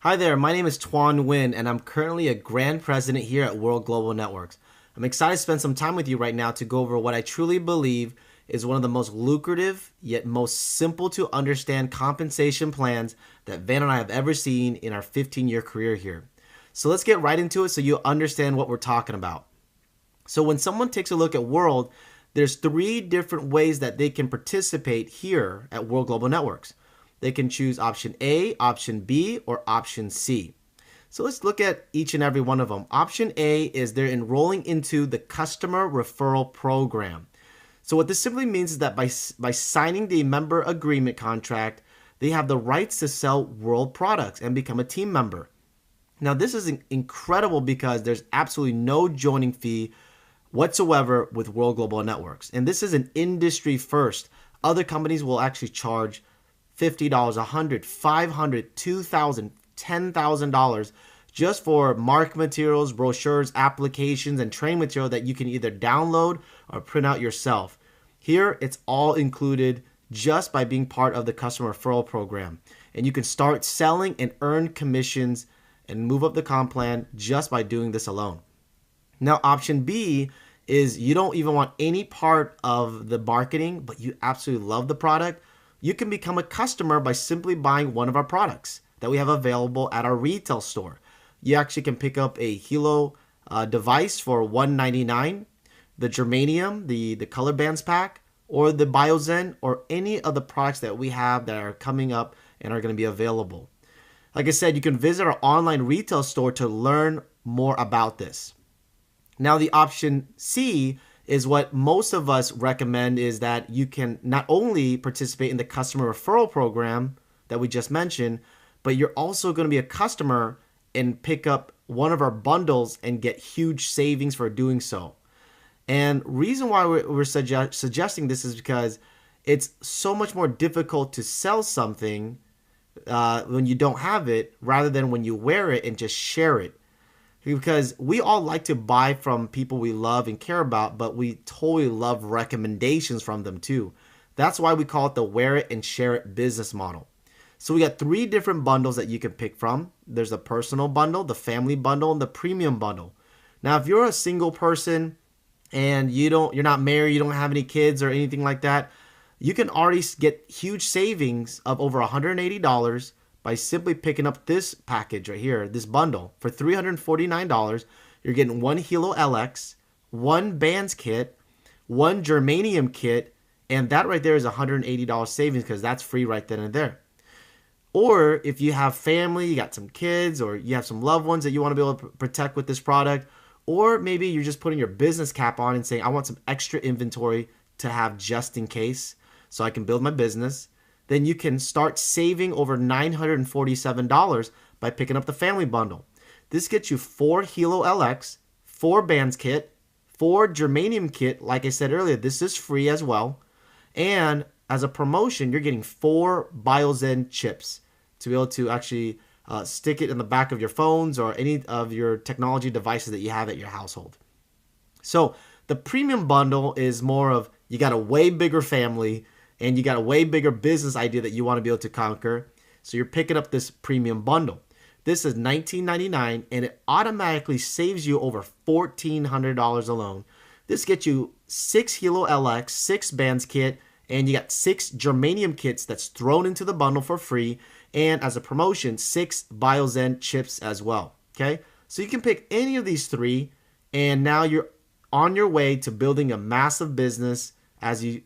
Hi there, my name is Tuan Nguyen, and I'm currently a Grand President here at WORlD Global Networks. I'm excited to spend some time with you right now to go over what I truly believe is one of the most lucrative yet most simple to understand compensation plans that Van and I have ever seen in our 15-year career here. So let's get right into it so you understand what we're talking about. So when someone takes a look at WORlD, there's three different ways that they can participate here at WORlD Global Networks. They can choose option A, option B, or option C. So let's look at each and every one of them. Option A is they're enrolling into the customer referral program. So what this simply means is that by signing the member agreement contract, they have the rights to sell WORlD products and become a team member. Now this is incredible because there's absolutely no joining fee whatsoever with WORlD Global Networks. And this is an industry first. Other companies will actually charge $50, $100, $500, $2,000, $10,000 just for marketing materials, brochures, applications, and training material that you can either download or print out yourself. Here, it's all included just by being part of the customer referral program. And you can start selling and earn commissions and move up the comp plan just by doing this alone. Now, option B is you don't even want any part of the marketing, but you absolutely love the product. You can become a customer by simply buying one of our products that we have available at our retail store. You actually can pick up a Hilo device for $199, the Germanium, the Color Bands pack, or the Biozen, or any of the products that we have that are coming up and are going to be available. Like I said, you can visit our online retail store to learn more about this. Now, the option C is what most of us recommend, is that you can not only participate in the customer referral program that we just mentioned, but you're also going to be a customer and pick up one of our bundles and get huge savings for doing so. And reason why we're suggesting this is because it's so much more difficult to sell something when you don't have it rather than when you wear it and just share it. Because we all like to buy from people we love and care about, but we totally love recommendations from them too. That's why we call it the wear it and share it business model. So we got three different bundles that you can pick from. There's the personal bundle, the family bundle, and the premium bundle. Now, if you're a single person and you're not married, you don't have any kids or anything like that, you can already get huge savings of over $180 by simply picking up this package right here, this bundle. For $349, you're getting one Hilo LX, one Bands kit, one Germanium kit, and that right there is $180 savings because that's free right then and there. Or if you have family, you got some kids, or you have some loved ones that you want to be able to protect with this product, or maybe you're just putting your business cap on and saying, I want some extra inventory to have just in case so I can build my business, then you can start saving over $947 by picking up the family bundle. This gets you 4 Hilo LX, 4 Bands kit, 4 Germanium kit. Like I said earlier, this is free as well. And as a promotion, you're getting 4 Biozen chips to be able to actually stick it in the back of your phones or any of your technology devices that you have at your household. So the premium bundle is more of, you got a way bigger family and you got a way bigger business idea that you want to be able to conquer. So you're picking up this premium bundle. This is $19.99 and it automatically saves you over $1,400 alone. This gets you 6 Hilo LX, 6 Bands kit, and you got 6 Germanium kits that's thrown into the bundle for free. And as a promotion, 6 Biozen chips as well. Okay, so you can pick any of these three, and now you're on your way to building a massive business as you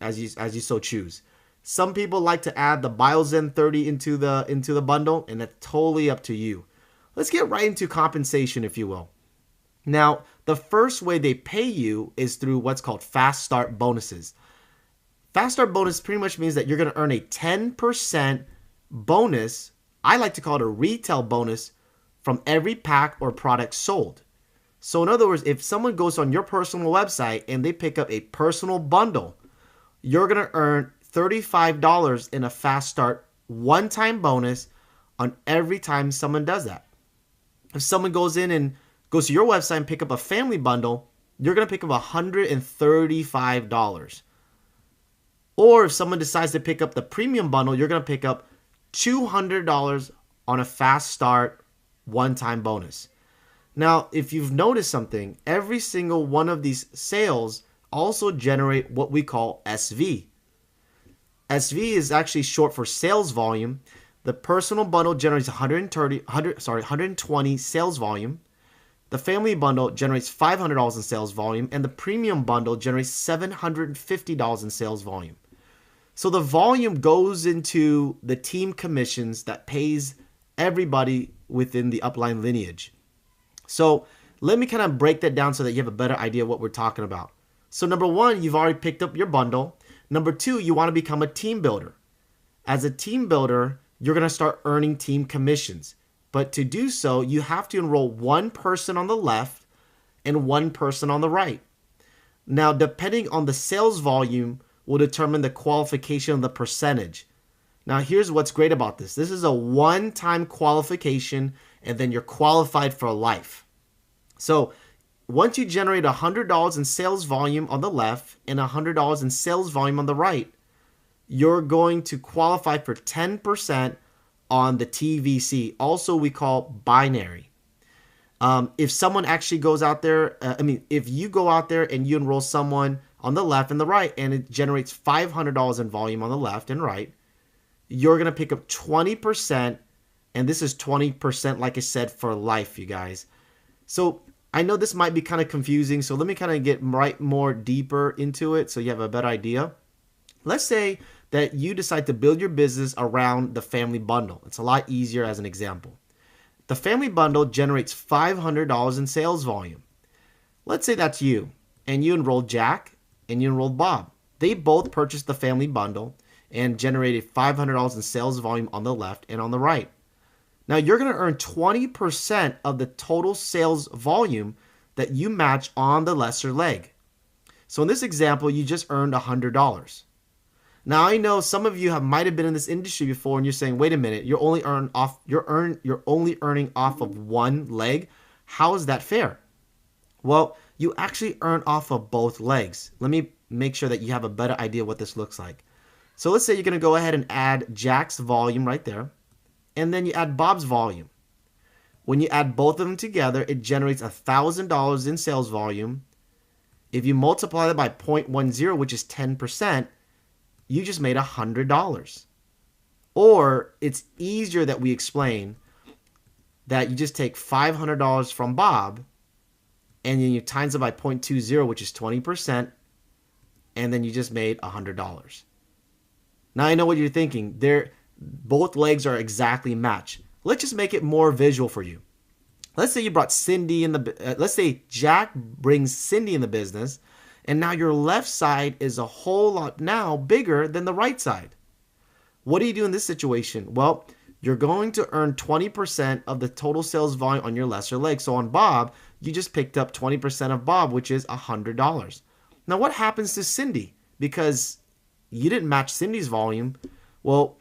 so choose. Some people like to add the Biozen 30 into the bundle, and that's totally up to you. Let's get right into compensation, if you will. Now, the first way they pay you is through what's called Fast Start bonuses. Fast Start bonus pretty much means that you're going to earn a 10% bonus. I like to call it a retail bonus from every pack or product sold. So in other words, if someone goes on your personal website and they pick up a personal bundle, you're going to earn $35 in a Fast Start one-time bonus on every time someone does that. If someone goes in and goes to your website and pick up a family bundle, you're going to pick up $135. Or if someone decides to pick up the premium bundle, you're going to pick up $200 on a Fast Start one-time bonus. Now, if you've noticed something, every single one of these sales also generate what we call SV. SV is actually short for sales volume. The personal bundle generates 120 sales volume. The family bundle generates $500 in sales volume, and the premium bundle generates $750 in sales volume. So the volume goes into the team commissions that pays everybody within the upline lineage. So let me kind of break that down so that you have a better idea of what we're talking about. So number one, you've already picked up your bundle. Number two, you want to become a team builder. As a team builder, you're going to start earning team commissions. But to do so, you have to enroll one person on the left and one person on the right. Now, depending on the sales volume will determine the qualification of the percentage. Now, here's what's great about this. This is a one-time qualification, and then you're qualified for life. So once you generate $100 in sales volume on the left and $100 in sales volume on the right, you're going to qualify for 10% on the TVC. Also, we call binary. If someone actually goes out there, if you go out there and you enroll someone on the left and the right, and it generates $500 in volume on the left and right, you're going to pick up 20%, and this is 20%, like I said, for life, you guys. So I know this might be kind of confusing, so let me kind of get more deeper into it so you have a better idea. Let's say that you decide to build your business around the family bundle. It's a lot easier as an example. The family bundle generates $500 in sales volume. Let's say that's you, and you enrolled Jack and you enrolled Bob. They both purchased the family bundle and generated $500 in sales volume on the left and on the right. Now you're going to earn 20% of the total sales volume that you match on the lesser leg. So in this example, you just earned $100. Now I know some of you might have been in this industry before, and you're saying, "Wait a minute, you're only earning off of one leg. How is that fair?" Well, you actually earn off of both legs. Let me make sure that you have a better idea what this looks like. So let's say you're going to go ahead and add Jack's volume right there, and then you add Bob's volume. When you add both of them together, it generates $1,000 in sales volume. If you multiply that by 0.10, which is 10%, you just made $100. Or it's easier that we explain that you just take $500 from Bob, and then you times it by 0.20, which is 20%, and then you just made $100. Now I know what you're thinking. Both legs are exactly matched. Let's just make it more visual for you. Let's say you brought Cindy in let's say Jack brings Cindy in the business, and now your left side is a whole lot now bigger than the right side. What do you do in this situation? Well, you're going to earn 20% of the total sales volume on your lesser leg. So on Bob, you just picked up 20% of Bob, which is $100. Now what happens to Cindy? Because you didn't match Cindy's volume. Well,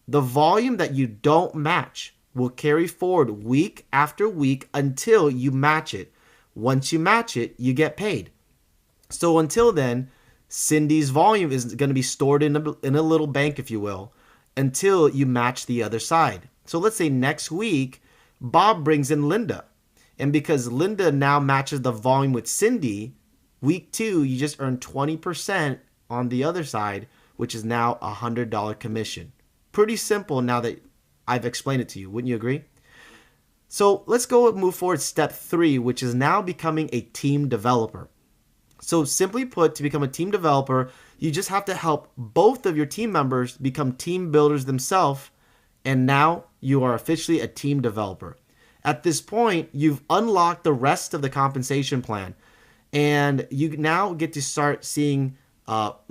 the volume that you don't match will carry forward week after week until you match it. Once you match it, you get paid. So until then, Cindy's volume is going to be stored in a little bank, if you will, until you match the other side. So let's say next week, Bob brings in Linda. And because Linda now matches the volume with Cindy, week 2, you just earn 20% on the other side, which is now a $100 commission. Pretty simple now that I've explained it to you. Wouldn't you agree? So let's go and move forward step 3, which is now becoming a team developer. So simply put, to become a team developer, you just have to help both of your team members become team builders themselves, and now you are officially a team developer. At this point, you've unlocked the rest of the compensation plan, and you now get to start seeing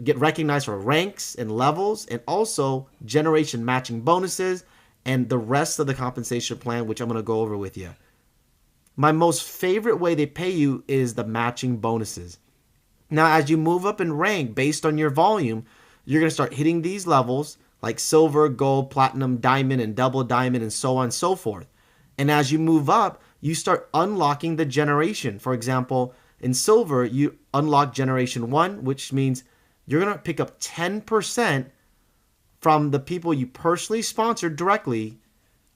get recognized for ranks and levels, and also generation matching bonuses and the rest of the compensation plan, which I'm going to go over with you. My most favorite way they pay you is the matching bonuses. Now, as you move up in rank based on your volume, you're going to start hitting these levels like silver, gold, platinum, diamond, and double diamond, and so on and so forth. And as you move up, you start unlocking the generation. For example, in silver, you unlock generation 1, which means you're going to pick up 10% from the people you personally sponsored directly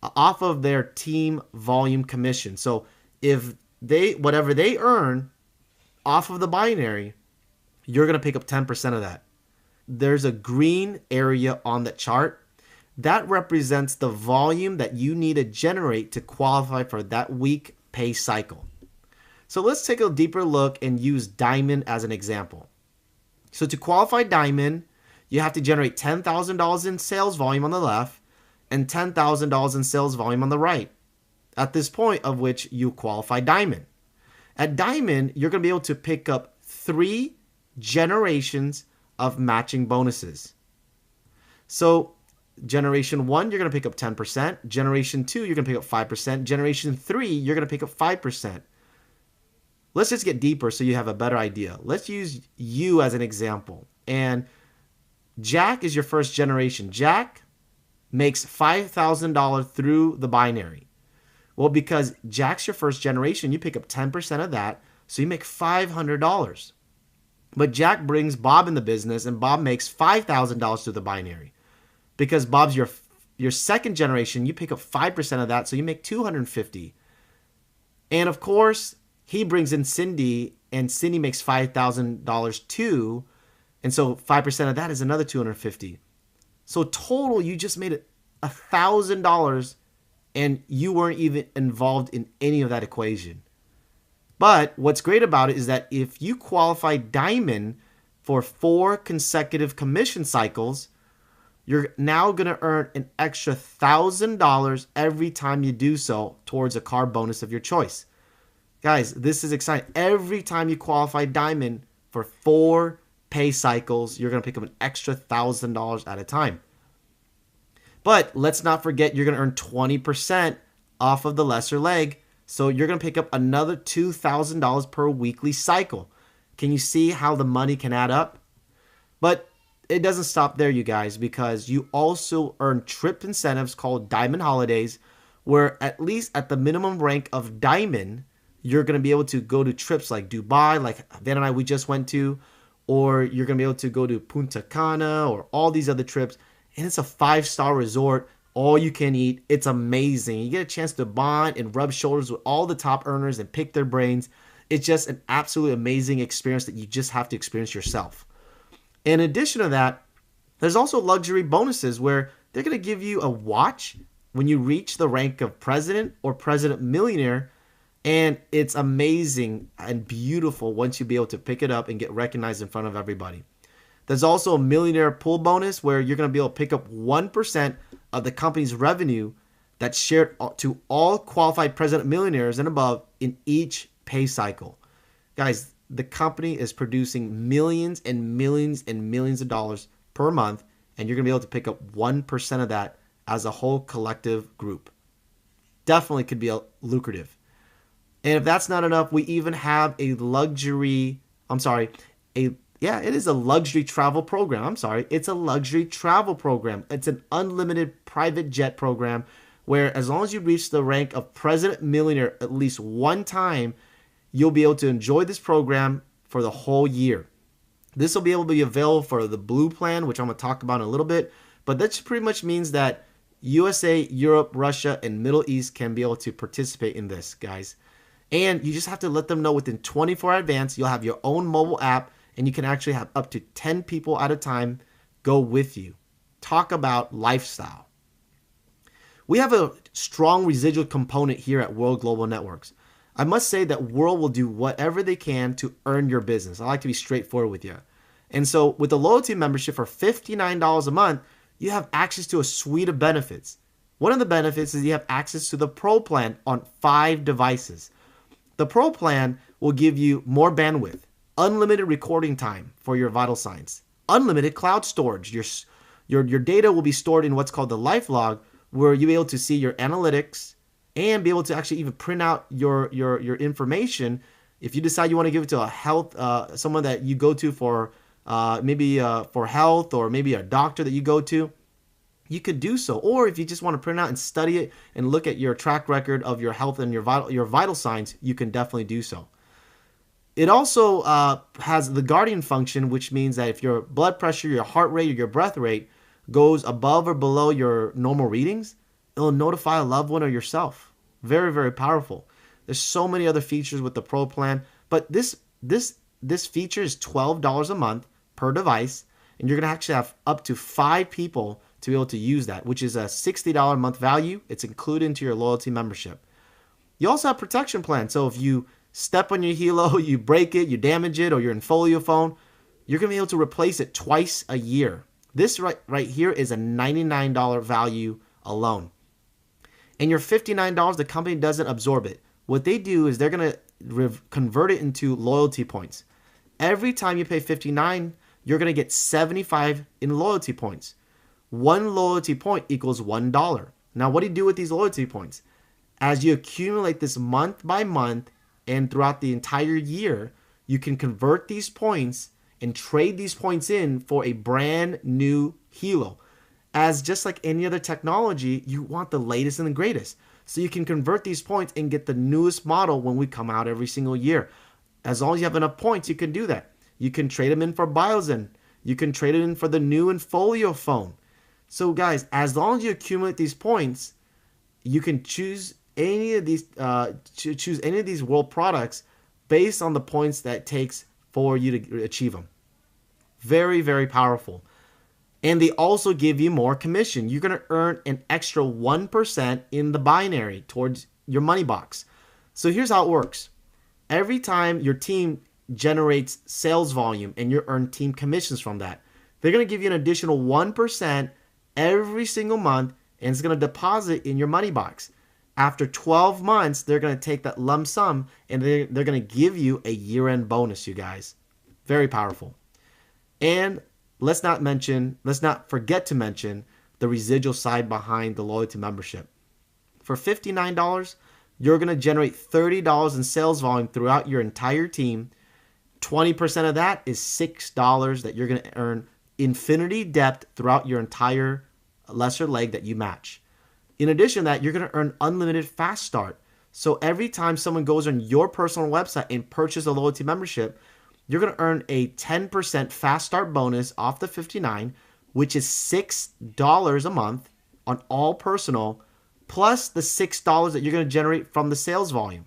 off of their team volume commission. So if whatever they earn off of the binary, you're going to pick up 10% of that. There's a green area on the chart. That represents the volume that you need to generate to qualify for that week pay cycle. So let's take a deeper look and use Diamond as an example. So to qualify Diamond, you have to generate $10,000 in sales volume on the left and $10,000 in sales volume on the right. At this point of which you qualify Diamond. At Diamond, you're going to be able to pick up 3 generations of matching bonuses. So generation 1, you're going to pick up 10%. Generation 2, you're going to pick up 5%. Generation 3, you're going to pick up 5%. Let's just get deeper so you have a better idea. Let's use you as an example. And Jack is your first generation. Jack makes $5,000 through the binary. Well, because Jack's your first generation, you pick up 10% of that, so you make $500. But Jack brings Bob in the business, and Bob makes $5,000 through the binary. Because Bob's your second generation, you pick up 5% of that, so you make $250. And of course, he brings in Cindy, and Cindy makes $5,000 too, and so 5% of that is another $250. So total, you just made $1,000, and you weren't even involved in any of that equation. But what's great about it is that if you qualify Diamond for 4 consecutive commission cycles, you're now going to earn an extra $1,000 every time you do so towards a car bonus of your choice. Guys, this is exciting. Every time you qualify Diamond for 4 pay cycles, you're going to pick up an extra $1,000 at a time. But let's not forget, you're going to earn 20% off of the lesser leg. So you're going to pick up another $2,000 per weekly cycle. Can you see how the money can add up? But it doesn't stop there, you guys, because you also earn trip incentives called Diamond Holidays, where at least at the minimum rank of Diamond, you're going to be able to go to trips like Dubai, like Van and I, we just went to, or you're going to be able to go to Punta Cana or all these other trips. And it's a 5-star resort, all you can eat. It's amazing. You get a chance to bond and rub shoulders with all the top earners and pick their brains. It's just an absolutely amazing experience that you just have to experience yourself. In addition to that, there's also luxury bonuses where they're going to give you a watch when you reach the rank of president or president millionaire. And it's amazing and beautiful once you be able to pick it up and get recognized in front of everybody. There's also a millionaire pool bonus where you're going to be able to pick up 1% of the company's revenue that's shared to all qualified president millionaires and above in each pay cycle. Guys, the company is producing millions and millions and millions of dollars per month, and you're going to be able to pick up 1% of that as a whole collective group. Definitely could be lucrative. And if that's not enough, we even have a luxury, it is a luxury travel program. It's a luxury travel program. It's an unlimited private jet program where as long as you reach the rank of president millionaire at least one time, you'll be able to enjoy this program for the whole year. This will be able to be available for the blue plan, which I'm going to talk about in a little bit. But that pretty much means that USA, Europe, Russia, and Middle East can be able to participate in this, guys. And you just have to let them know within 24 hours advance. You'll have your own mobile app, and you can actually have up to 10 people at a time go with you. Talk about lifestyle. We have a strong residual component here at WORlD Global Networks. I must say that WORlD will do whatever they can to earn your business. I like to be straightforward with you. And so with the loyalty membership for $59 a month, you have access to a suite of benefits. One of the benefits is you have access to the Pro plan on 5 devices. The Pro plan will give you more bandwidth, unlimited recording time for your vital signs, unlimited cloud storage. Your data will be stored in what's called the Life Log, where you'll be able to see your analytics and be able to actually even print out your information. If you decide you want to give it to a health, someone that you go to for maybe for health, or maybe a doctor that you go to, you could do so. Or if you just want to print out and study it and look at your track record of your health and your vital signs, you can definitely do so. It also has the Guardian function, which means that if your blood pressure, your heart rate, or your breath rate goes above or below your normal readings, It'll notify a loved one or yourself. Very, very powerful. There's so many other features with the Pro plan, but this feature is $12 a month per device, and you're gonna actually have up to 5 people to be able to use that, which is a $60 a month value. It's included into your loyalty membership. You also have protection plan. So if you step on your Hilo, you break it, you damage it, or your Infolio phone, you're gonna be able to replace it twice a year. This right here is a $99 value alone. And your $59, the company doesn't absorb it. What they do is they're gonna convert it into loyalty points. Every time you pay $59, you're gonna get 75 in loyalty points. One loyalty point equals $1. Now, what do you do with these loyalty points? As you accumulate this month by month and throughout the entire year, you can convert these points and trade these points in for a brand new Hilo. As just like any other technology, you want the latest and the greatest. So you can convert these points and get the newest model when we come out every single year. As long as you have enough points, you can do that. You can trade them in for Biozen. You can trade it in for the new Infolio phone. So guys, as long as you accumulate these points, you can choose any of these WORlD products based on the points that it takes for you to achieve them. Very, very powerful. And they also give you more commission. You're going to earn an extra 1% in the binary towards your money box. So here's how it works. Every time your team generates sales volume and you earn team commissions from that, they're going to give you an additional 1% every single month, and it's going to deposit in your money box. After 12 months, they're going to take that lump sum and they're going to give you a year-end bonus, you guys. Very powerful. And let's not forget to mention the residual side behind the loyalty membership. For $59, you're going to generate $30 in sales volume throughout your entire team. 20% of that is $6 that you're going to earn infinity depth throughout your entire lesser leg that you match. In addition to that, you're going to earn unlimited fast start. So every time someone goes on your personal website and purchases a loyalty membership, you're going to earn a 10% fast start bonus off the $59, which is $6 a month on all personal, plus the $6 that you're going to generate from the sales volume.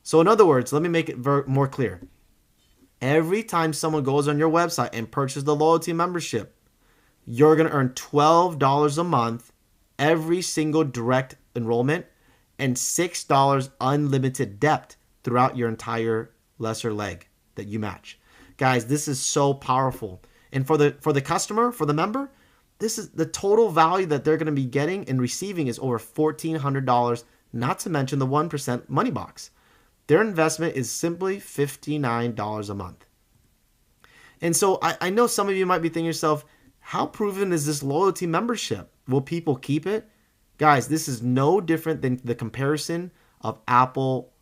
So in other words, let me make it more clear. Every time someone goes on your website and purchases the loyalty membership, you're going to earn $12 a month every single direct enrollment and $6 unlimited depth throughout your entire lesser leg that you match. Guys, this is so powerful. And for the customer, for the member, this is the total value that they're going to be getting and receiving is over $1,400, not to mention the 1% money box. Their investment is simply $59 a month. And so I know some of you might be thinking to yourself, how proven is this loyalty membership? Will people keep it? Guys, this is no different than the comparison of Apple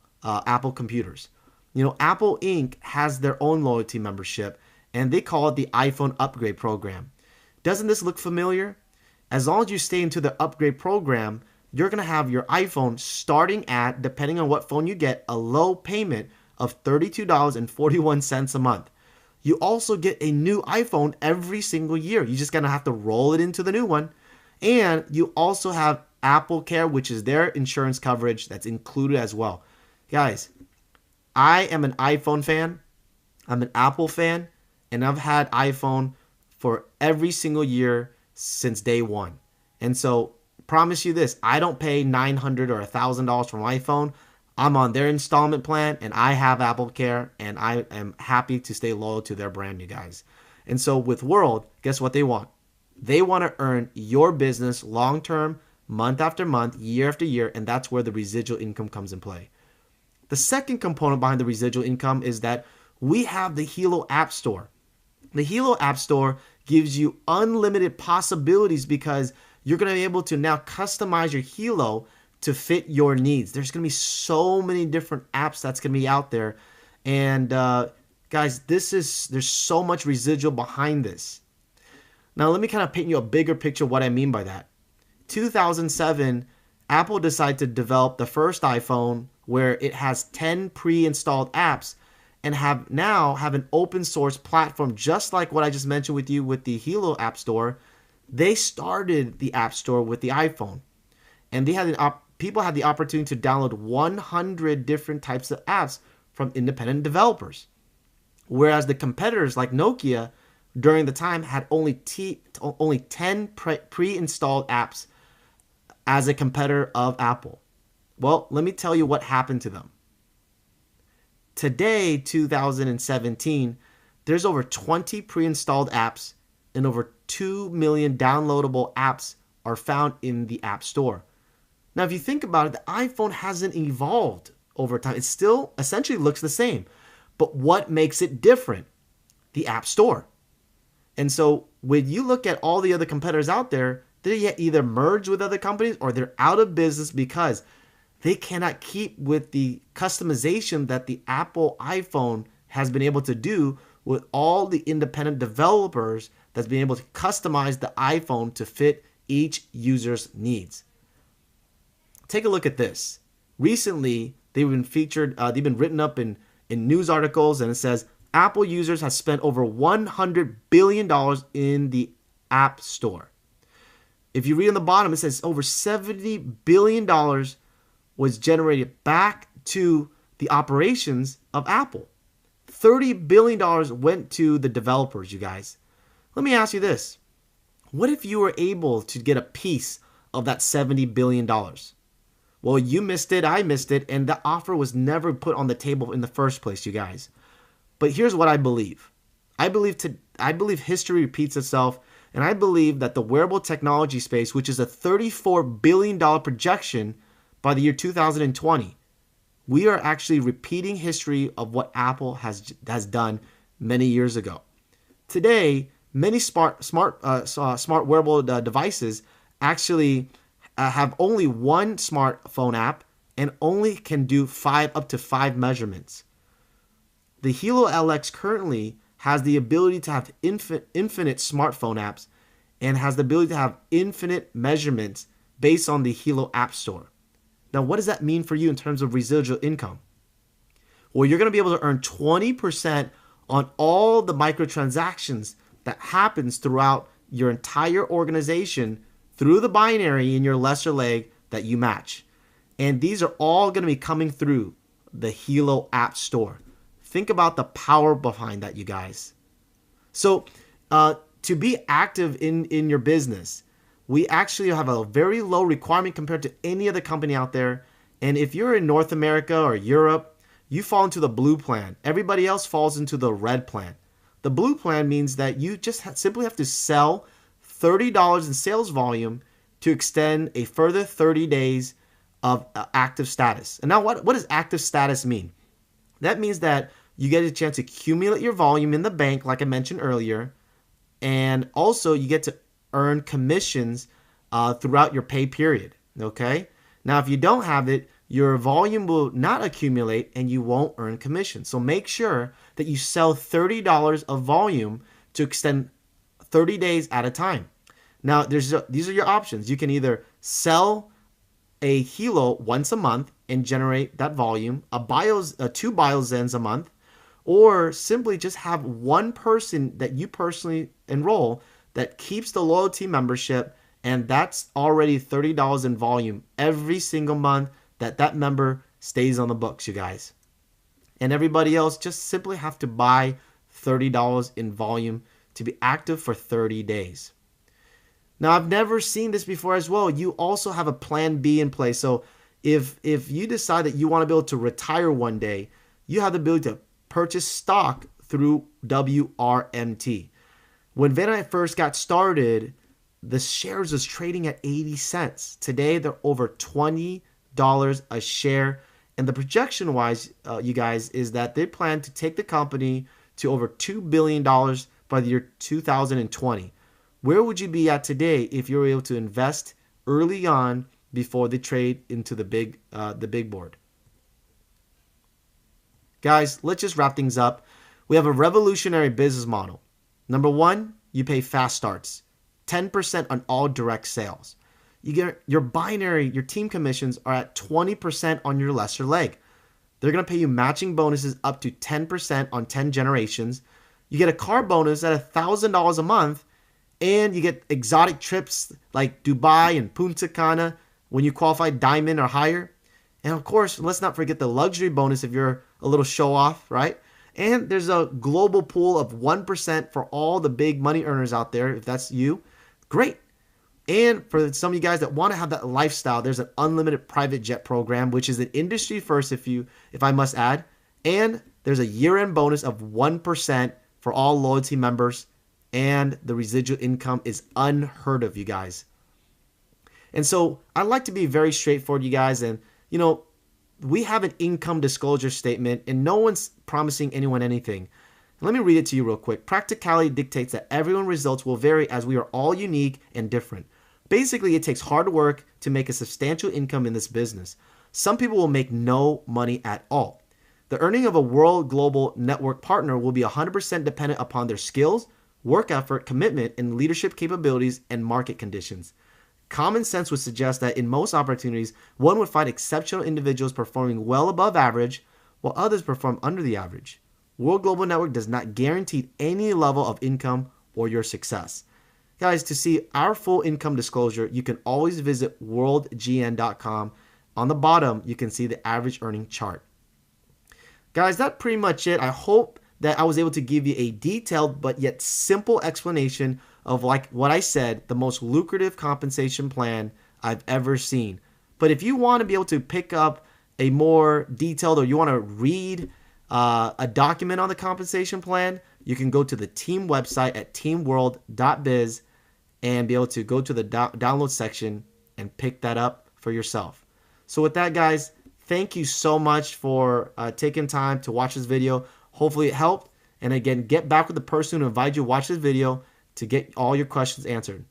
computers. You know, Apple Inc. has their own loyalty membership, and they call it the iPhone upgrade program. Doesn't this look familiar? As long as you stay into the upgrade program, you're going to have your iPhone starting at, depending on what phone you get, a low payment of $32.41 a month. You also get a new iPhone every single year. You're just going to have to roll it into the new one. And you also have Apple Care, which is their insurance coverage that's included as well. Guys, I am an iPhone fan. I'm an Apple fan. And I've had iPhone for every single year since day one. And so, promise you this, I don't pay $900 or $1,000 for my iPhone. I'm on their installment plan, and I have Apple Care, and I am happy to stay loyal to their brand, you guys. And so with WORlD, guess what they want? They want to earn your business long-term, month after month, year after year, and that's where the residual income comes in play. The second component behind the residual income is that we have the Hilo App Store. The Hilo App Store gives you unlimited possibilities because you're going to be able to now customize your Hilo to fit your needs. There's going to be so many different apps that's going to be out there. And guys, there's so much residual behind this. Now, let me kind of paint you a bigger picture of what I mean by that. 2007, Apple decided to develop the first iPhone where it has 10 pre-installed apps and have an open source platform just like what I just mentioned with you with the Hilo App Store. They started the App Store with the iPhone. and people had the opportunity to download 100 different types of apps from independent developers. Whereas the competitors like Nokia during the time had only 10 pre-installed apps as a competitor of Apple. Well, let me tell you what happened to them. Today, 2017, there's over 20 pre-installed apps and over 2 million downloadable apps are found in the App Store. Now, if you think about it, the iPhone hasn't evolved over time. It still essentially looks the same. But what makes it different? The App Store. And so when you look at all the other competitors out there, they either merge with other companies or they're out of business because they cannot keep with the customization that the Apple iPhone has been able to do with all the independent developers that's been able to customize the iPhone to fit each user's needs. Take a look at this. Recently, they've been featured, they've been written up in news articles, and it says Apple users have spent over $100 billion in the App Store. If you read on the bottom, it says over $70 billion was generated back to the operations of Apple. $30 billion went to the developers, you guys. Let me ask you this. What if you were able to get a piece of that $70 billion? Well, you missed it, I missed it, and the offer was never put on the table in the first place, you guys. But here's what I believe. I believe history repeats itself, and I believe that the wearable technology space, which is a $34 billion projection by the year 2020, we are actually repeating history of what Apple has done many years ago. Today, many smart wearable devices actually have only one smartphone app and only can do up to five measurements. The Hilo LX currently has the ability to have infinite smartphone apps and has the ability to have infinite measurements based on the Hilo App Store. Now, what does that mean for you in terms of residual income? Well, you're going to be able to earn 20% on all the microtransactions that happens throughout your entire organization through the binary in your lesser leg that you match. And these are all going to be coming through the Hilo App Store. Think about the power behind that, you guys. So to be active in your business, we actually have a very low requirement compared to any other company out there. And if you're in North America or Europe, you fall into the blue plan. Everybody else falls into the red plan. The blue plan means that you just simply have to sell $30 in sales volume to extend a further 30 days of active status. And now what does active status mean? That means that you get a chance to accumulate your volume in the bank, like I mentioned earlier, and also you get to earn commissions throughout your pay period, okay? Now, if you don't have it, your volume will not accumulate and you won't earn commission. So make sure that you sell $30 of volume to extend 30 days at a time. Now, these are your options. You can either sell a Hilo once a month and generate that volume, two BioZens a month, or simply just have one person that you personally enroll that keeps the loyalty membership, and that's already $30 in volume every single month that member stays on the books, you guys. And everybody else just simply have to buy $30 in volume to be active for 30 days. Now, I've never seen this before as well. You also have a plan B in place. So if you decide that you want to be able to retire one day, you have the ability to purchase stock through WORlD. When Van and I first got started, the shares was trading at 80 cents. Today, they're over $20 a share. And the projection wise, you guys, is that they plan to take the company to over $2 billion by the year 2020. Where would you be at today if you were able to invest early on before they trade into the big board? Guys, let's just wrap things up. We have a revolutionary business model. Number one, you pay fast starts, 10% on all direct sales. You get your team commissions are at 20% on your lesser leg. They're going to pay you matching bonuses up to 10% on 10 generations. You get a car bonus at $1,000 a month, and you get exotic trips like Dubai and Punta Cana when you qualify diamond or higher. And of course, let's not forget the luxury bonus if you're a little show off, right? And there's a global pool of 1% for all the big money earners out there. If that's you, great. And for some of you guys that want to have that lifestyle, there's an unlimited private jet program, which is an industry first, if I must add. And there's a year-end bonus of 1% for all loyalty members. And the residual income is unheard of, you guys. And so I like to be very straightforward, you guys. And, we have an income disclosure statement, and no one's promising anyone anything. Let me read it to you real quick. Practicality dictates that everyone's results will vary as we are all unique and different. Basically, it takes hard work to make a substantial income in this business. Some people will make no money at all. The earning of a WORlD Global Network partner will be 100% dependent upon their skills, work effort, commitment, and leadership capabilities and market conditions. Common sense would suggest that in most opportunities, one would find exceptional individuals performing well above average, while others perform under the average. WORlD Global Network does not guarantee any level of income or your success. Guys, to see our full income disclosure, you can always visit worldgn.com. On the bottom, you can see the average earning chart. Guys, that's pretty much it. I hope that I was able to give you a detailed but yet simple explanation of, like what I said, the most lucrative compensation plan I've ever seen. But if you want to be able to pick up a more detailed, or you want to read a document on the compensation plan, you can go to the team website at teamworld.biz and be able to go to the download section and pick that up for yourself. So with that, guys, thank you so much for taking time to watch this video. Hopefully it helped. And again, get back with the person who invited you to watch this video to get all your questions answered.